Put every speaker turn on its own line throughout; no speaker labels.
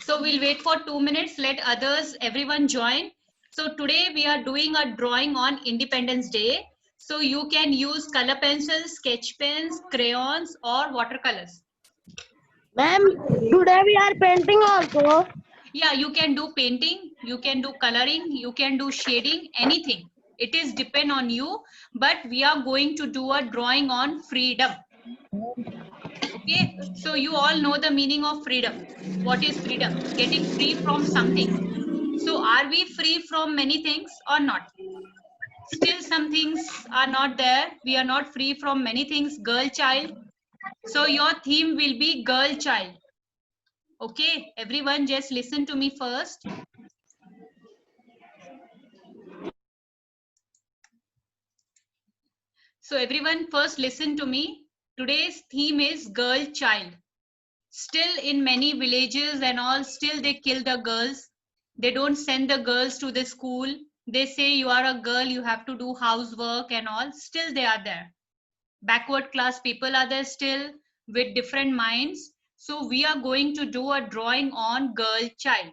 So we'll wait for 2 minutes, let everyone join. So today we are doing a drawing on Independence Day. So you can use color pencils, sketch pens, crayons or watercolors.
Ma'am, today we are painting also.
Yeah, you can do painting, you can do coloring, you can do shading, anything. It is depend on you, but we are going to do a drawing on freedom. Okay, so you all know the meaning of freedom. What is freedom? Getting free from something. So are we free from many things or not? Still some things are not there. We are not free from many things. Girl child. So your theme will be girl child. Okay, everyone just listen to me first. So everyone first listen to me. Today's theme is girl child. Still in many villages and all, still they kill the girls. They don't send the girls to the school. They say you are a girl, you have to do housework and all. Still they are there. Backward class people are there still with different minds. So we are going to do a drawing on girl child.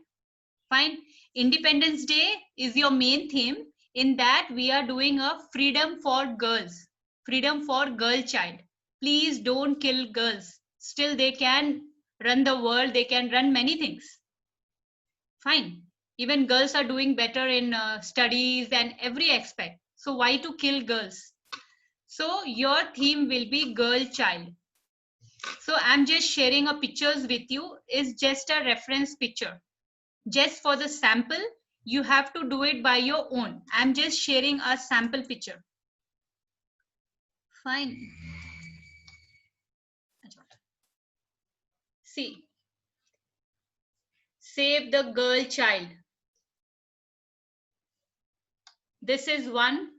Fine. Independence Day is your main theme. In that we are doing a freedom for girls. Freedom for girl child. Please don't kill girls. Still they can run the world. They can run many things. Fine. Even girls are doing better in studies and every aspect. So why to kill girls? So your theme will be girl child. So I'm just sharing a pictures with you. Is just a reference picture. Just for the sample, you have to do it by your own. I'm just sharing a sample picture. Fine. See. Save the girl child. This is one.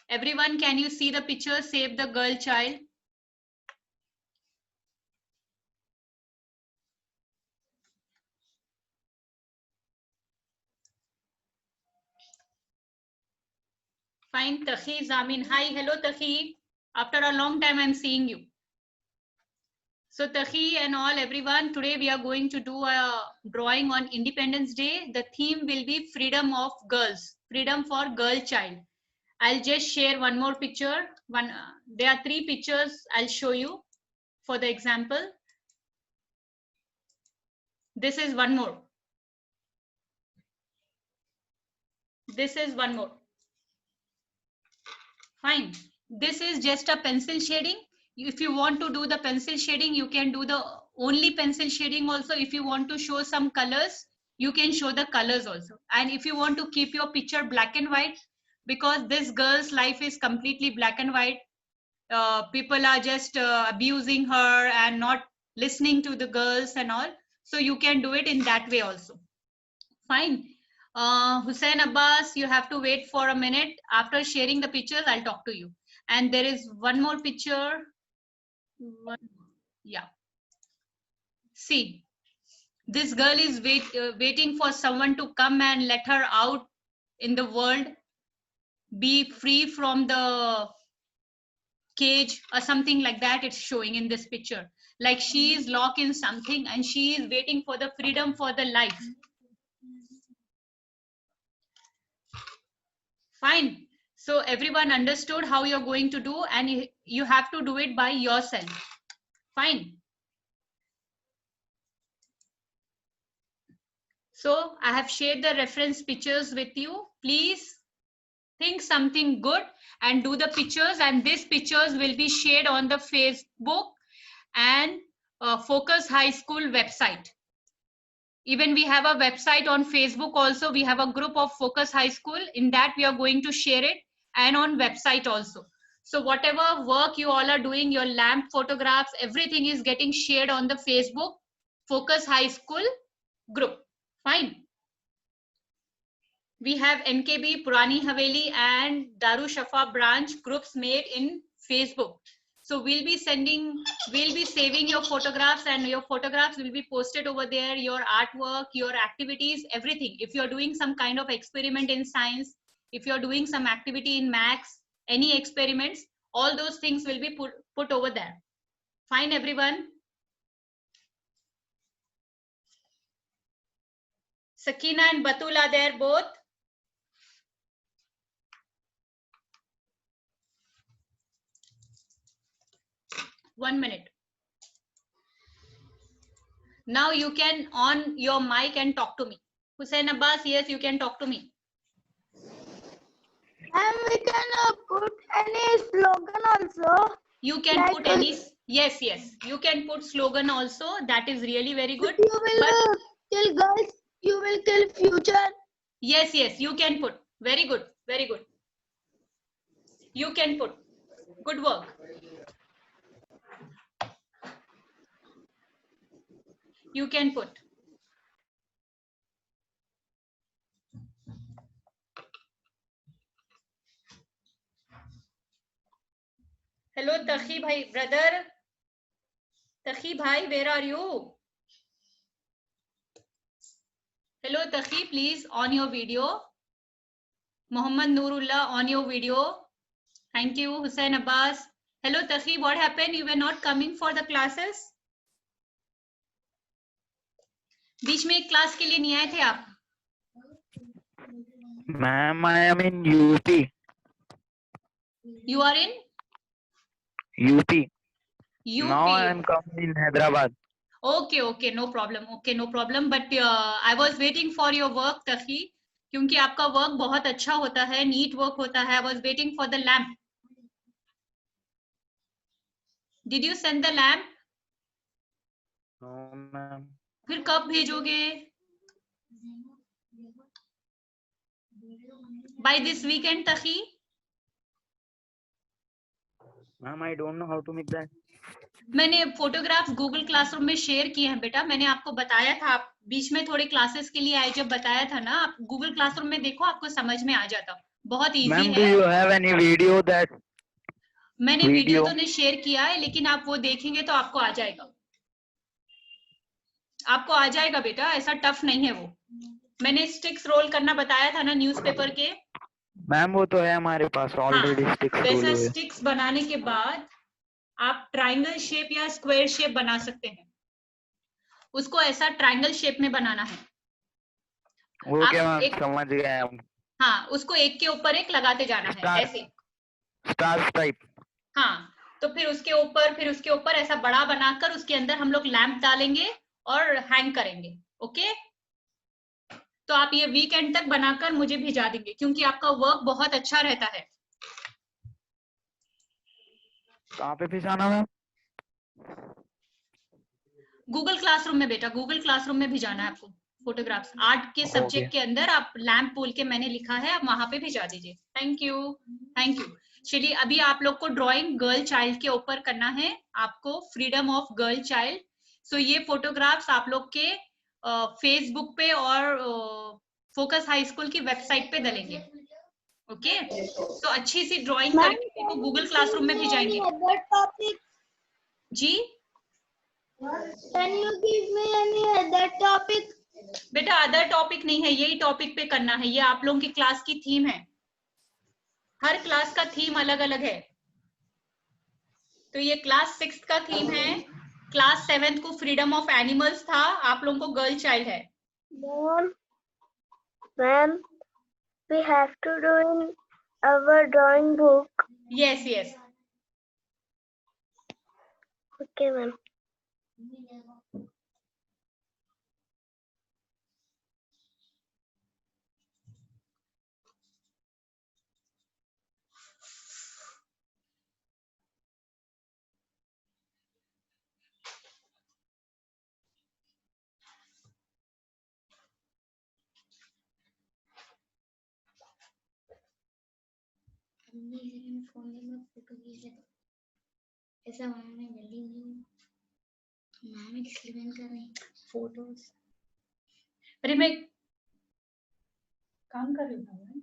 Everyone, can you see the picture? Save the girl child. Fine. Tahi Zamin. Hi. Hello, Tahi. After a long time, I'm seeing you. So Tahi and all everyone, today we are going to do a drawing on Independence Day. The theme will be freedom of girls, freedom for girl child. I'll just share one more picture. There are 3 pictures I'll show you for the example. This is one more. This is one more. Fine. This is just a pencil shading. If you want to do the pencil shading, you can do the only pencil shading also. If you want to show some colors, you can show the colors also. And if you want to keep your picture black and white, because this girl's life is completely black and white, people are just abusing her and not listening to the girls and all. So you can do it in that way also. Fine. Hussein Abbas, you have to wait for a minute. After sharing the pictures, I'll talk to you. And there is one more picture. Yeah. See, this girl is waiting for someone to come and let her out in the world, be free from the cage or something like that. It's showing in this picture. Like she is locked in something and she is waiting for the freedom for the life. Fine. So everyone understood how you're going to do, and you have to do it by yourself. Fine. So I have shared the reference pictures with you. Please think something good and do the pictures, and these pictures will be shared on the Facebook and Focus High School website. Even we have a website on Facebook also. We have a group of Focus High School. In that we are going to share it, and on website also. So whatever work you all are doing, your lamp photographs, everything is getting shared on the Facebook Focus High School group. Fine. We have NKB, Purani Haveli and Darushafa branch groups made in Facebook. So we'll be saving your photographs, and your photographs will be posted over there, your artwork, your activities, everything. If you're doing some kind of experiment in science, if you're doing some activity in maths, any experiments, all those things will be put over there. Fine, everyone. Sakina and Batul are there both. One minute. Now you can on your mic and talk to me. Hussain Abbas, yes, you can talk to me.
And we can put any slogan also.
You can
Like
put any, yes, you can put slogan also. That is really very good.
You will kill girls. You will kill future.
Yes, you can put. Very good, very good. You can put. Good work. You can put. Hello, Takhi bhai, brother. Takhi bhai, where are you? Hello, Takhi, please on your video. Muhammad Noorullah on your video. Thank you, Hussain Abbas. Hello, Takhi, what happened? You were not coming for the classes? बीच में एक class के लिए नहीं आए थे आप?
Ma'am, I am in UP.
You are in?
UP.
UP.
Now I am coming in Hyderabad.
Okay, no problem. But I was waiting for your work, Takhi, क्योंकि आपका वर्क बहुत अच्छा होता है, नीट वर्क होता है. I was waiting for the lamp. Did you send the lamp?
No, ma'am.
फिर कब भेजोगे? By this weekend, Takhi?
Ma'am, I don't know how to make that.
मैंने फोटोग्राफ्स गूगल क्लासरूम में शेयर किए हैं बेटा. मैंने आपको बताया था, आप बीच में थोड़े क्लासेस के लिए आए, जब बताया था ना, आप गूगल क्लासरूम में देखो, आपको समझ में आ जाता. बहुत इजी है.
Ma'am, do you have any video that?
मैंने वीडियो तो नहीं शेयर किया है, लेकिन आप वो देखेंगे तो आपको आ जाएगा. आपको आ जाएगा बेटा, ऐसा टफ नहीं है वो. मैंने स्टिक्स रोल करना बताया था ना न्यूज़पेपर के.
मैम वो तो है हमारे पास ऑलरेडी स्टिक्स रोल
वैसा
हुए.
स्टिक्स बनाने के बाद आप ट्रायंगल शेप या स्क्वायर शेप बना सकते हैं. उसको ऐसा ट्रायंगल शेप में बनाना है.
वो
आप
क्या
एक,
समझ गए हम.
हाँ, उसको एक के ऊपर एक लगाते जाना है ऐसे.
Star type.
हाँ, तो फिर उसके ऊपर ऐसा बड़ा बनाकर उसके अंदर हम लोग लैंप डालेंगे और हैंग करेंगे. ओके, तो आप ये वीकेंड तक बनाकर मुझे भिजा देंगे, क्योंकि आपका वर्क बहुत अच्छा रहता है.
कहाँ पे भिजाना है?
गूगल क्लासरूम में बेटा, गूगल क्लासरूम में भिजाना है आपको फोटोग्राफ्स. आर्ट के सब्जेक्ट के अंदर आप लैंप बोल के मैंने लिखा है, आप वहां पे भिजा दीजिए. Thank you. चलिए, अभी आप लोग को ड्राइंग गर्ल चाइल्ड के ऊपर करना है, आपको फ्रीडम ऑफ गर्ल चाइल्ड. सो ये फोटोग्राफ्स आप लोग के फेसबुक पे और फोकस हाई स्कूल की वेबसाइट पे डलेंगे. ओके, तो अच्छी सी ड्राइंग करके को गूगल क्लासरूम में भिजाएंगे. जी,
Can you give me any other topic?
बेटा अदर टॉपिक नहीं है, यही टॉपिक पे करना है. ये आप लोगों की क्लास की थीम है. हर क्लास का थीम अलग अलग है. तो ये क्लास 6th का थीम है. क्लास 7th को फ्रीडम ऑफ एनिमल्स था, आप लोगों को गर्ल चाइल्ड है.
Ma'am, we have to do in our drawing book.
Yes.
Okay, ma'am.
ऐसा बनाना जल्दी मैम इसलिए मैंने कर रही फोटोज.
अरे मैं काम कर रही हूँ.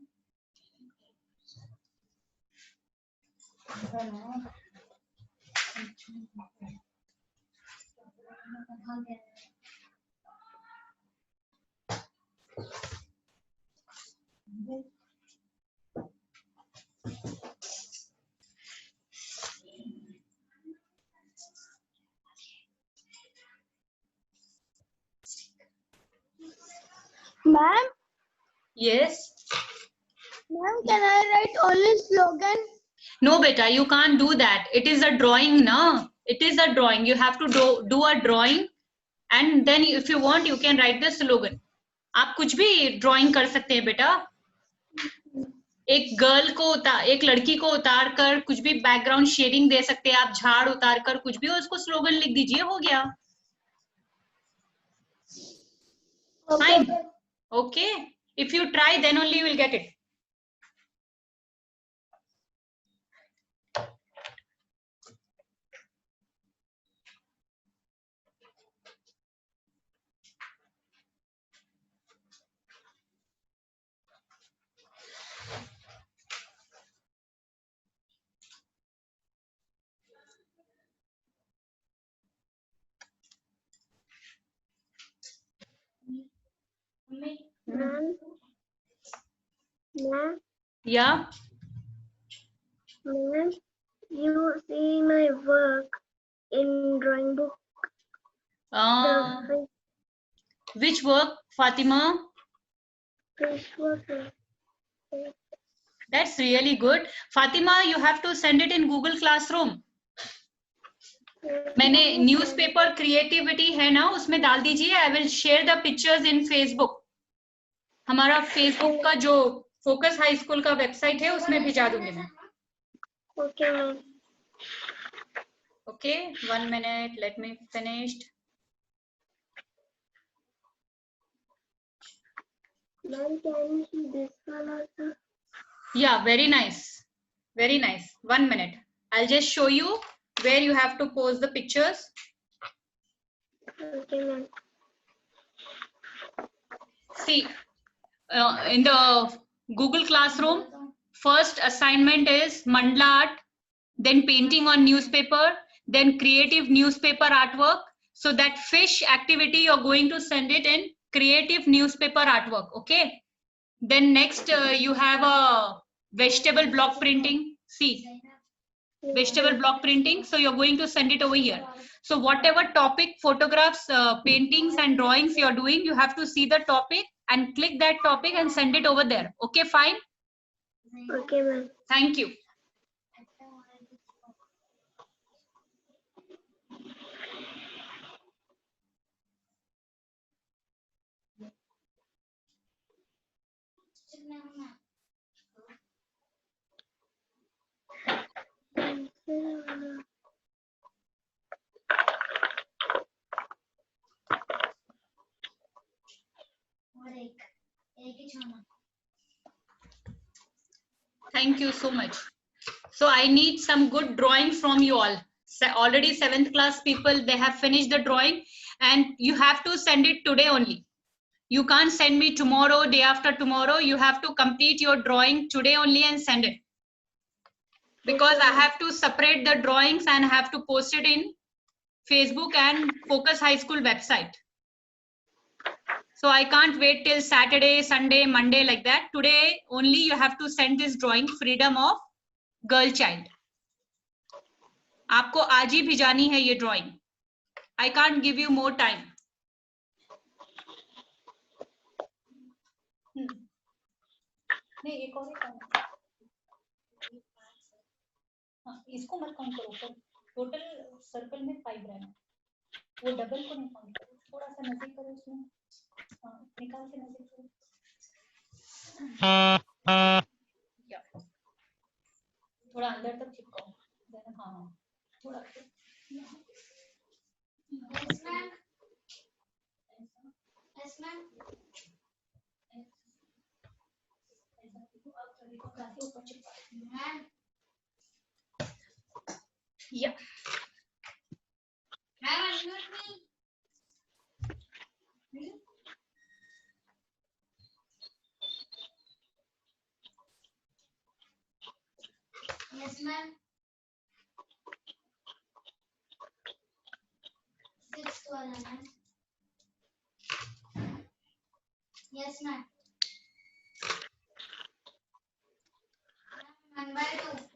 Ma'am,
Yes.
ma'am, can I write only slogan?
No, beta, you can't do that. It is a drawing, na? It is a drawing. You have to do a drawing, and then if you want, you can write the slogan. आप कुछ भी drawing कर सकते हैं बेटा. एक girl को एक लड़की को उतार कर कुछ भी बैकग्राउंड शेडिंग दे सकते हैं आप. झाड़ उतार कर कुछ भी उसको स्लोगन लिख दीजिए, हो गया. Fine. Okay. If you try, then only you will get it.
Ma'am, ma'am,
Yeah.
ma'am, you see my work in drawing book. The
Which work, Fatima?
fish work.
That's really good. Fatima, you have to send it in Google Classroom. मैंने newspaper creativity है ना, उसमें डाल दीजिए. I will share the pictures in Facebook. हमारा Facebook का जो focus high school का वेबसाइट है उसमें भिजा दूंगी मैं.
Okay, ma'am.
Okay, 1 minute, let me finish.
Ma'am, can you see this one also?
Yeah, very nice. Very nice. 1 minute. I'll just show you where you have to post the pictures.
Okay, ma'am.
See, in the Google Classroom, first assignment is mandala art, then painting on newspaper, then creative newspaper artwork. So that fish activity, you're going to send it in creative newspaper artwork, okay? Then next, you have a vegetable block printing. See, vegetable block printing. So you're going to send it over here. So whatever topic, photographs, paintings and drawings you're doing, you have to see the topic and click that topic and send it over there. Okay, fine.
Okay, ma'am.
Thank you. Thank you so much. So I need some good drawing from you all. Already 7th class people, they have finished the drawing and you have to send it today only. You can't send me tomorrow, day after tomorrow. You have to complete your drawing today only and send it. Because I have to separate the drawings and have to post it in Facebook and Focus High School website. So I can't wait till Saturday, Sunday, Monday like that. Today only you have to send this drawing, Freedom of Girl Child. आपको आज ही भिजानी है ये drawing. I can't give you more time. नहीं एक और हाँ, इसको मत काउंट करो. टोटल सर्कल में 5 रहना. वो डबल को नहीं काउंट करो. थोड़ा सा नजदीक करो उसमें. निकाल के नजदीक करो. थोड़ा अंदर तक चिपकाओ. हाँ थोड़ा.
Yes, ma'am. Yes, ma'am. Ma'am.
Yeah.
Ma'am, unmute me. Yes, ma'am. 6th one, ma'am. Yes, ma'am. 1/2.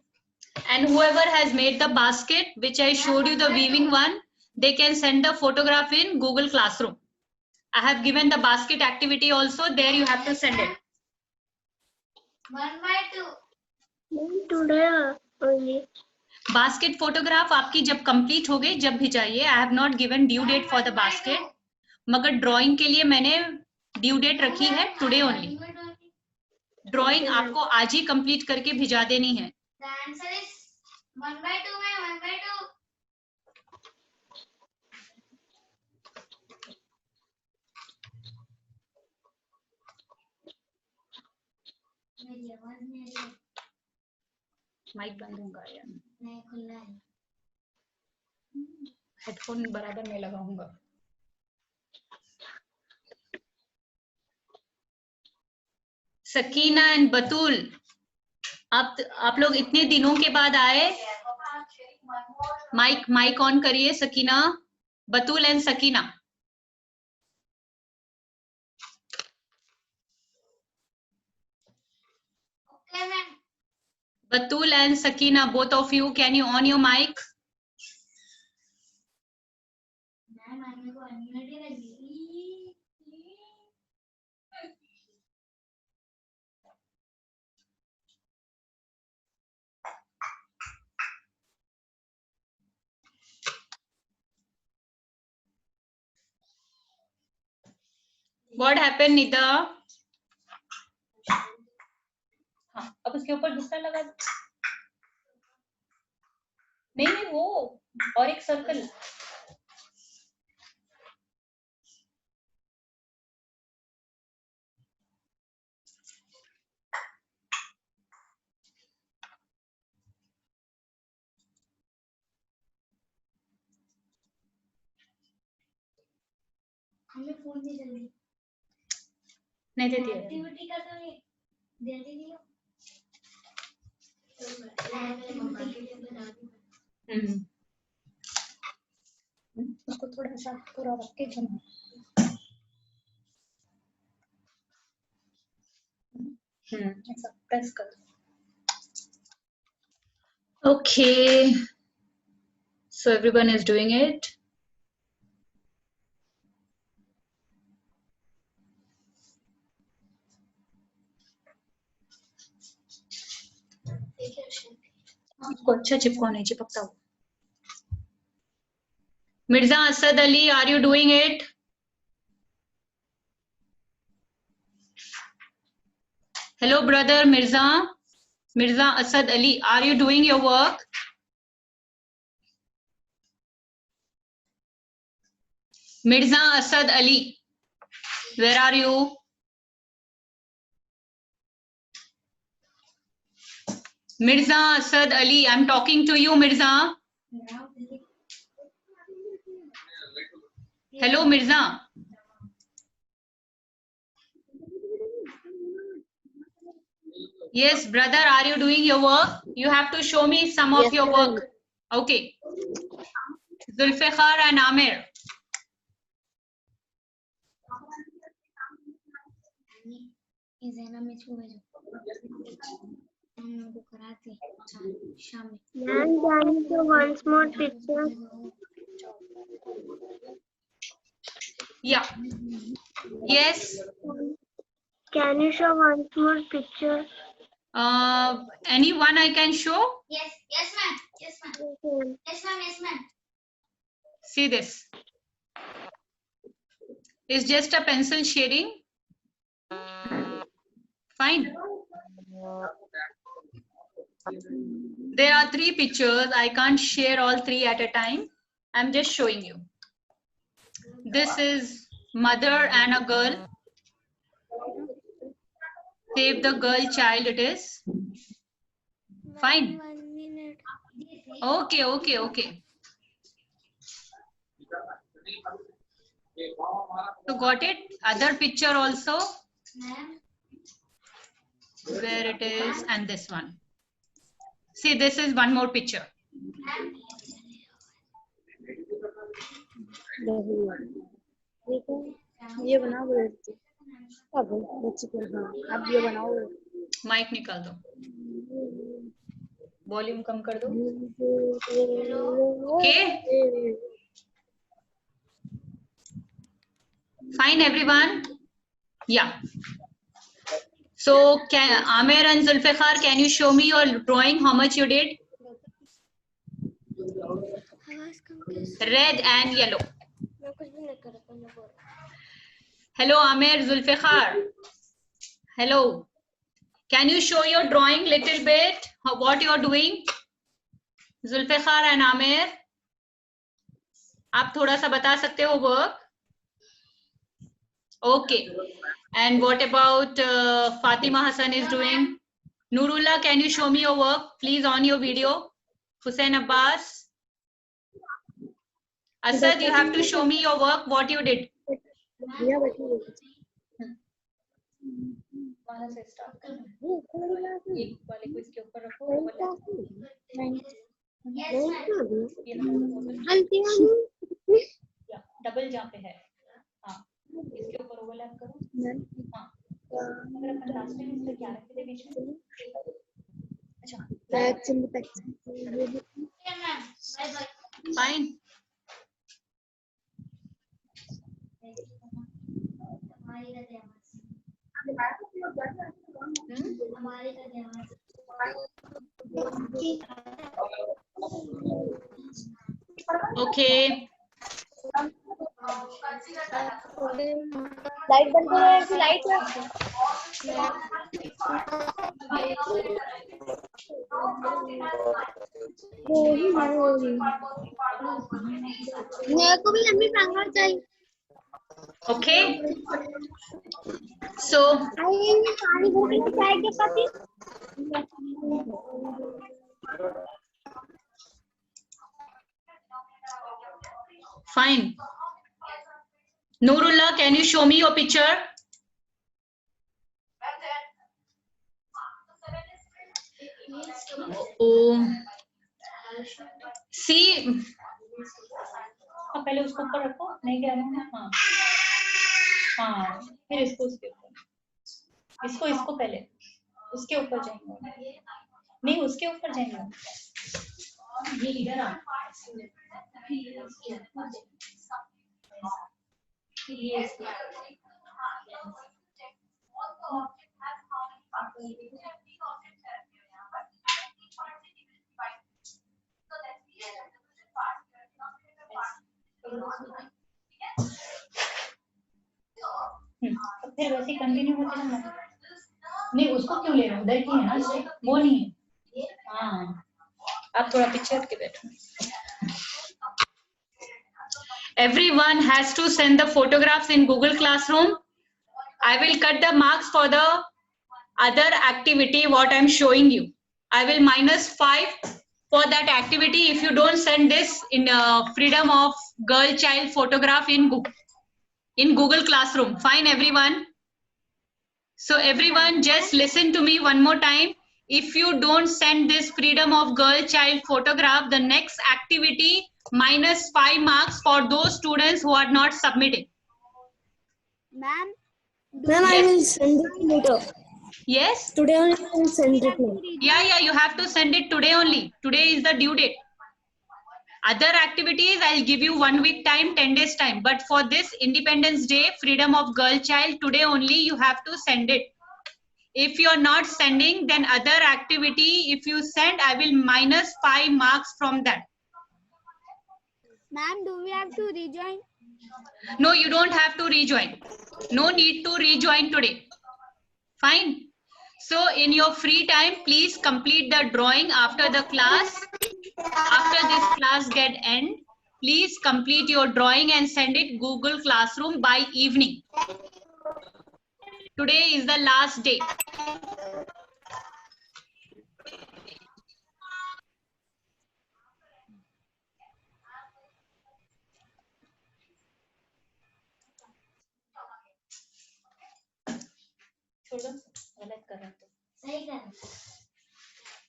And whoever has made the basket, which I showed you the weaving one, they can send the photograph in Google Classroom. I have given the basket activity also. There you have to send it.
1 by 2.
Today only.
Basket photograph आपकी जब complete हो गई जब भिजाइए. I have not given due date for the basket, मगर drawing के लिए मैंने ड्यू डेट रखी है टुडे ओनली. ड्राइंग आपको आज ही कंप्लीट करके भिजा देनी है.
The answer is 1 by 2 में 1 by 2. मेरी आवाज नहीं आ रही है.
माइक बंद होगा यार.
नहीं खुला है.
हेडफोन बराबर में लगाऊंगा. सकीना एंड बतूल, आप लोग इतने दिनों के बाद आए. माइक ऑन करिए. Sakina, Batul and Sakina.
Okay ma'am.
Batul and Sakina, both of you, can you on your mic?
Ma'am आने को अनम्यूट ही लगी.
What happened, Nida? हाँ, अब उसके ऊपर दूसरा लगा. नहीं वो और एक सर्कल.
हमें फोन नहीं जल्दी.
नहीं देती है.
एक्टिविटी का तो ये जल्दी नहीं हो.
उसको थोड़ा सा पूरा रख के जमा. ऐसा प्रेस कर. Okay, so everyone is doing it. इसको अच्छा चिपको नहीं चिपकता वो. Mirza Asad Ali, are you doing it? Hello, brother Mirza. Mirza Asad Ali, are you doing your work? Mirza Asad Ali, where are you? Mirza Asad Ali, I'm talking to you, Mirza. Hello, Mirza. Yes, brother, are you doing your work? You have to show me some of your work. Okay. Zulfiqar and Amir.
ये ज़ैनब में छू भेजो. हम उनको कराते शाम में.
Ma'am, can you show once more picture?
Yeah. Yes.
Can you show once more picture?
Anyone I can show?
Yes, yes ma'am. Yes ma'am.
Okay.
Yes ma'am. Yes ma'am.
See this. It's just a pencil shading. Fine. There are 3 pictures. I can't share all 3 at a time. I'm just showing you. This is mother and a girl. Save the girl child it is. Fine.
1 minute.
Okay, okay, okay. So got it? Other picture also.
Ma'am.
Where it is, and this one. See, this is one more picture.
ये बनाओ अब बच्चे को. हाँ, अब ये बनाओ.
Mic निकाल दो. वॉल्यूम कम कर दो. Okay. Fine, everyone. Yeah. So, Amer and Zulfiqar, can you show me your drawing? How much you did? Red and yellow. Hello, Amer, Zulfiqar. Hello. Can you show your drawing little bit? What you are doing? Zulfiqar and Amer. आप थोड़ा सा बता सकते हो work? Okay. And what about Fatima Hassan is doing? Nurullah, can you show me your work? Please on your video. Hussein Abbas. Asad, you have to show me your work, what you did. Double जहाँ पे है, हाँ, इसके ऊपर overlap करो, हाँ, अगर अपन last time इसमें क्या रखे थे बीच में, अच्छा, फाइन, ओके,
लाइट बंद करो, ऐसी लाइट मेरे को भी लंबी टांगा चाहिए.
okay. So,
पानी भरने को चाय के पति.
fine. Nurullah, can you show me your picture? Oh, see. पहले उसको ऊपर रखो, नहीं कह रहा हूँ, हाँ, हाँ, फिर इसको उसके ऊपर, इसको पहले, उसके ऊपर जाएंगे, नहीं उसके ऊपर जाएंगे, ये इधर आ, फिर वैसे कंटिन्यू होते रहना, नहीं उसको क्यों ले रहा हूँ, उधर की है ना, वो नहीं है, हाँ, आप थोड़ा पीछे हट के बैठो. Everyone has to send the photographs in Google Classroom. I will cut the marks for the other activity what I'm showing you. I will -5 for that activity if you don't send this in freedom of girl child photograph in Google Classroom. Fine, everyone. So everyone just listen to me one more time. If you don't send this freedom of girl child photograph, the next activity -5 marks for those students who are not submitting.
Ma'am,
Yes.
I will send it later.
Yes?
Today only I will send it now.
Yeah, you have to send it today only. Today is the due date. Other activities, I'll give you 1 week time, 10 days time. But for this Independence Day, freedom of girl child, today only you have to send it. If you're not sending, then other activity, if you send, I will -5 marks from that.
Ma'am, do we have to rejoin?
No, you don't have to rejoin. No need to rejoin today. Fine. So in your free time, please complete the drawing after the class. After this class get end, please complete your drawing and send it Google Classroom by evening. Today is the last day. गलत कर रहा,
सही कर,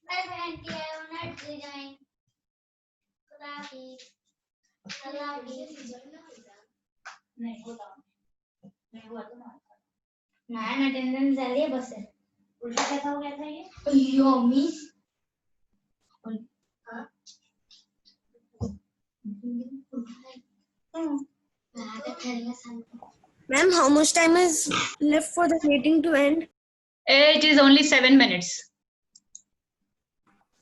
मैं बहन की है उन्हें डिजाइन
नहीं होता, नहीं हुआ तो ना,
नाइन अटेंडेंस झाली आहे बस
उल्टा कैसा हो गया था ये?
अय्यो मिस आता खरंच सांगतो
Ma'am, how much time is left for the meeting to end?
It is only 7 minutes.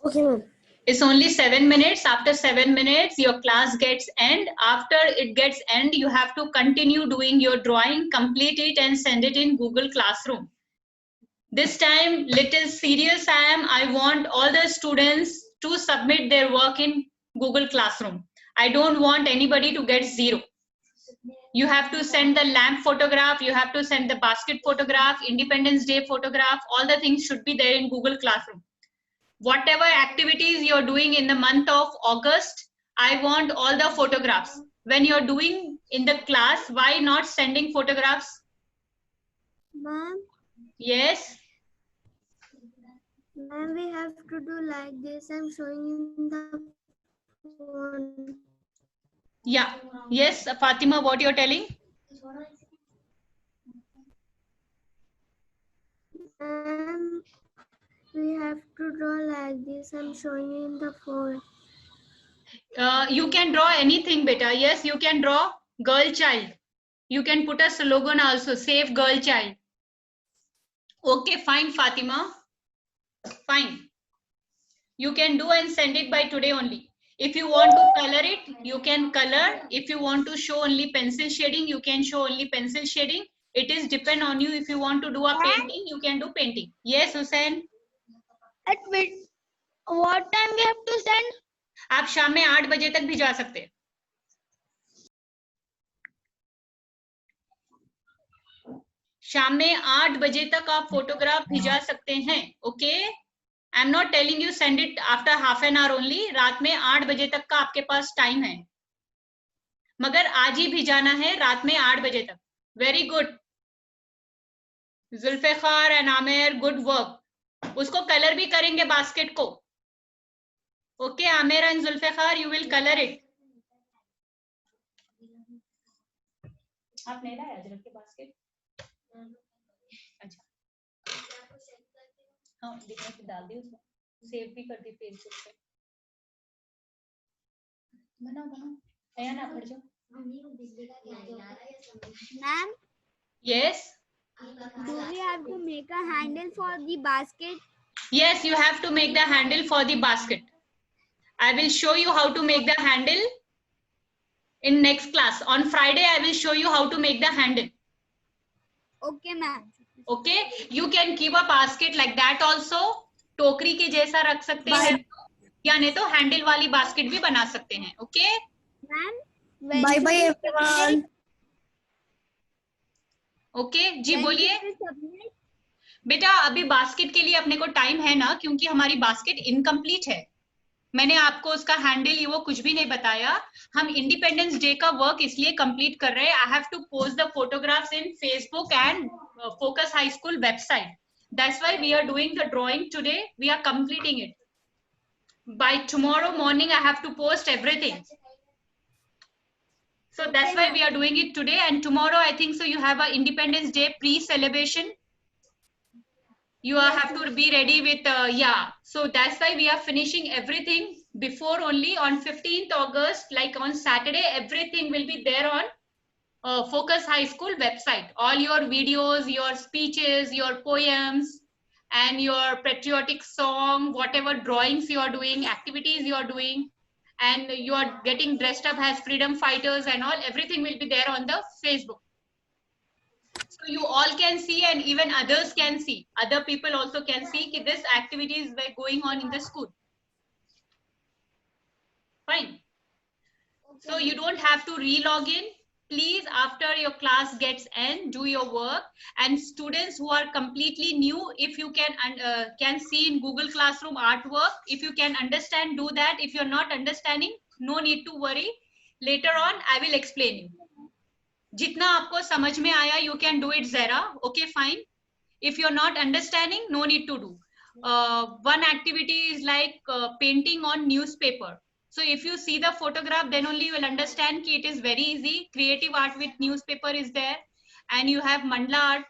Okay, ma'am.
It's only 7 minutes. After 7 minutes, your class gets end. After it gets end, you have to continue doing your drawing, complete it and send it in Google Classroom. This time, little serious I am. I want all the students to submit their work in Google Classroom. I don't want anybody to get 0. You have to send the lamp photograph, you have to send the basket photograph, Independence Day photograph, all the things should be there in Google Classroom. Whatever activities you're doing in the month of August, I want all the photographs. When you're doing in the class, why not sending photographs?
Ma'am,
Yes.
ma'am, we have to do like this. I'm showing in the phone.
Yeah. Yes, Fatima, what you're telling?
Ma'am, we have to draw like this. I'm showing you in the phone.
You can draw anything, beta. Yes, you can draw girl child. You can put a slogan also, save girl child. Okay, fine, Fatima. Fine. You can do and send it by today only. If you want to color it, you can color. If you want to show only pencil shading, you can show only pencil shading. It is depend on you. If you want to do a painting, you can do painting. Yes, Hussein.
At what time we have to send?
आप शाम में 8 बजे तक भिजा सकते हैं. शाम में 8 बजे तक आप फोटोग्राफ भिजा सकते हैं. Okay, I am not telling you send it after half an hour only. रात में 8 बजे तक का आपके पास टाइम है, मगर आज ही भिजाना है रात में 8 बजे तक. Very good Zulfikar and Aamir, good work. उसको कलर भी करेंगे बास्केट को. Okay Aamir and Zulfikar, you will colour it. आप नहीं लाए अजरक के बास्केट? अच्छा, हाँ लिखने की डाल दी, उसमें सेव भी कर दी फेसबुक पे. बनाओ बनाओ, आया ना फट जाओ.
Ma'am,
Yes.
do we have to make a handle for the basket?
Yes, you have to make the handle for the basket. I will show you how to make the handle in next class. On Friday, I will show you how to make the handle.
Okay, ma'am.
Okay, you can keep a basket like that also. टोकरी के जैसा रख सकते हैं, या नहीं तो handle वाली बास्केट भी बना सकते हैं. Okay
Ma'am,
Bye bye everyone.
ओके जी बोलिए बेटा. अभी बास्केट के लिए अपने को टाइम है ना, क्योंकि हमारी बास्केट इनकम्प्लीट है. मैंने आपको उसका हैंडल ये वो कुछ भी नहीं बताया. हम इंडिपेंडेंस डे का वर्क इसलिए कंप्लीट कर रहे हैं. I have to post the photographs in Facebook and focus high school website. That's why we are doing the drawing today. We are completing it. By tomorrow morning I have to post everything. So that's why we are doing it today, and tomorrow I think so you have a Independence Day pre-celebration. You have to be ready with yeah. So that's why we are finishing everything before only. On 15th August, like on Saturday, everything will be there on Focus High School website. All your videos, your speeches, your poems, and your patriotic song, whatever drawings you are doing, activities you are doing, and you are getting dressed up as freedom fighters and all, everything will be there on the Facebook. So you all can see, and even others can see. Other people also can see that this activities were going on in the school. Fine. Okay. So you don't have to re-log in. Please, after your class gets end, do your work. And students who are completely new, if you can see in Google Classroom artwork, if you can understand, do that. If you're not understanding, no need to worry. Later on, I will explain you. Jitna aapko samajh mein aaya, you can do it Zara. Okay, fine. If you're not understanding, no need to do. One activity is like painting on newspaper. So if you see the photograph, then only you will understand that it is very easy. Creative art with newspaper is there, and you have mandala art,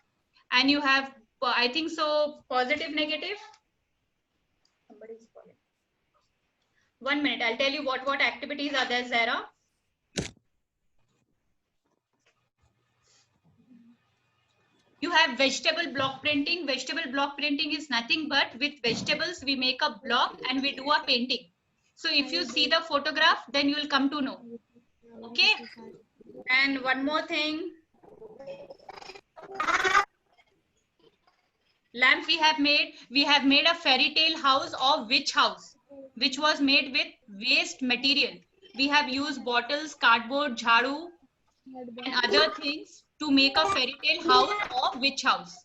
and you have, I think so, positive, negative. Somebody is calling. 1 minute, I'll tell you what activities are there, Zara. You have vegetable block printing. Vegetable block printing is nothing but with vegetables we make a block and we do a painting. So if you see the photograph, then you will come to know. Okay. And one more thing. Lamp we have made a fairy tale house of witch house, which was made with waste material. We have used bottles, cardboard, jharu, and other things to make a fairy tale house of witch house.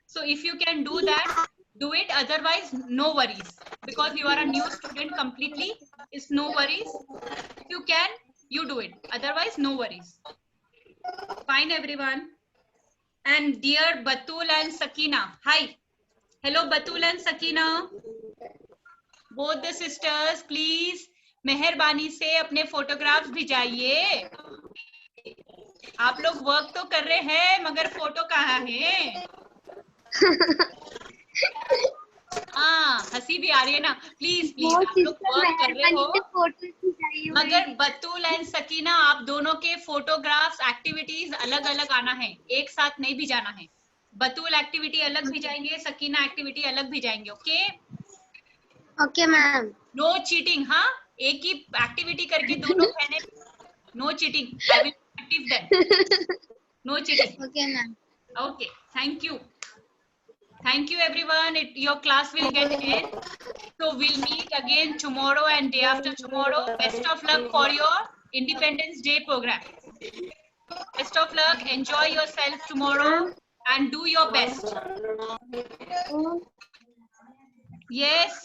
So if you can do that, do it. Otherwise, no worries. Because you are a new student completely, it's no worries. If you can, you do it. Otherwise, no worries. Fine, everyone. And dear Batul and Sakina, hi. Hello, Batul and Sakina. Both the sisters, please, मेहरबानी से अपने photographs भिजाइए. आप लोग work तो कर रहे हैं मगर फोटो कहाँ है? हाँ, हंसी भी आ रही है ना. प्लीज आप लोग वर्क कर रहे हो मगर बतूल एंड सकीना आप दोनों के फोटोग्राफ्स एक्टिविटीज अलग अलग आना है, एक साथ नहीं भी जाना है. बतूल एक्टिविटी अलग भी जाएंगे, सकीना एक्टिविटी अलग भी जाएंगे. Okay
okay ma'am.
No cheating. हाँ, एक ही एक्टिविटी करके दोनों बहने. No cheating. I will active them. No cheating.
Okay ma'am.
Okay, thank you. Thank you everyone. Your class will get end. So we'll meet again tomorrow and day after tomorrow. Best of luck for your Independence Day program. Best of luck. Enjoy yourself tomorrow and do your best. Yes.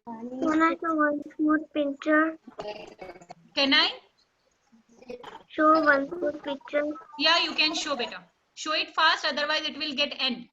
Can I show one more picture?
Can I?
Show one more picture.
Yeah, you can show better. Show it fast, otherwise it will get end.